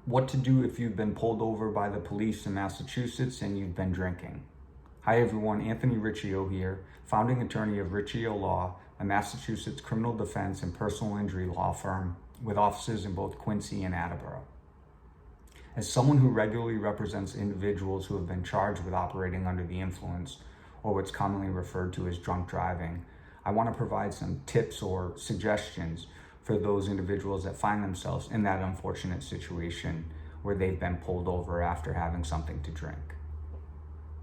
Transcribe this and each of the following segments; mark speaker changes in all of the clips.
Speaker 1: What to do if you've been pulled over by the police in Massachusetts and you've been drinking. Hi everyone, Anthony Riccio here, founding attorney of Riccio Law, a Massachusetts criminal defense and personal injury law firm with offices in both Quincy and Attleboro. As someone who regularly represents individuals who have been charged with operating under the influence, or what's commonly referred to as drunk driving, I want to provide some tips or suggestions for those individuals that find themselves in that unfortunate situation where they've been pulled over after having something to drink.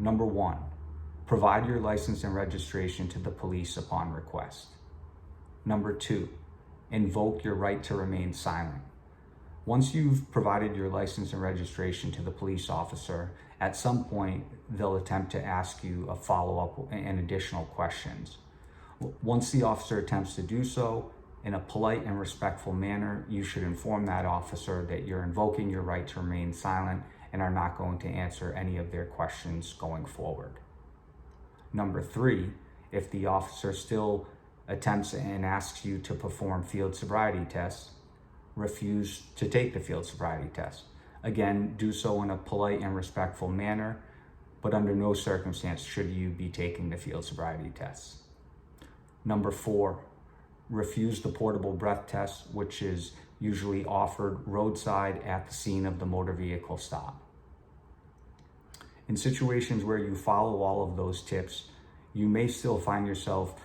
Speaker 1: Number one, provide your license and registration to the police upon request. Number two, invoke your right to remain silent. Once you've provided your license and registration to the police officer, at some point they'll attempt to ask you a follow-up and additional questions. Once the officer attempts to do so, in a polite and respectful manner, you should inform that officer that you're invoking your right to remain silent and are not going to answer any of their questions going forward. Number three, if the officer still attempts and asks you to perform field sobriety tests, refuse to take the field sobriety test. Again, do so in a polite and respectful manner, but under no circumstance should you be taking the field sobriety tests. Number four, refuse the portable breath test, which is usually offered roadside at the scene of the motor vehicle stop. In situations where you follow all of those tips, you may still find yourself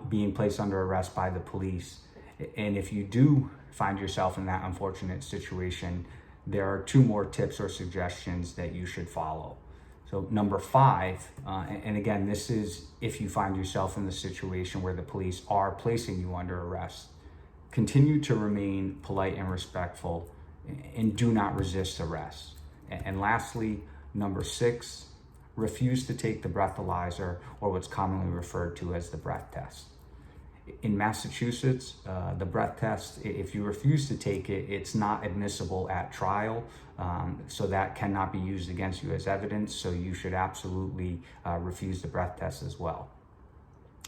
Speaker 1: being placed under arrest by the police. And if you do find yourself in that unfortunate situation, there are two more tips or suggestions that you should follow. So number five, and again, this is if you find yourself in the situation where the police are placing you under arrest, continue to remain polite and respectful and do not resist arrest. And lastly, number six, refuse to take the breathalyzer, or what's commonly referred to as the breath test. In Massachusetts, the breath test, if you refuse to take it, it's not admissible at trial, so that cannot be used against you as evidence, so you should absolutely refuse the breath test as well.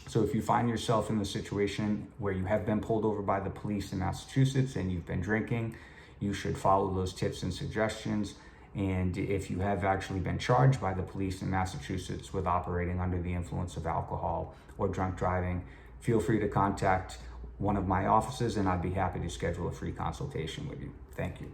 Speaker 1: So if you find yourself in the situation where you have been pulled over by the police in Massachusetts and you've been drinking, you should follow those tips and suggestions. And if you have actually been charged by the police in Massachusetts with operating under the influence of alcohol or drunk driving, feel free to contact one of my offices and I'd be happy to schedule a free consultation with you. Thank you.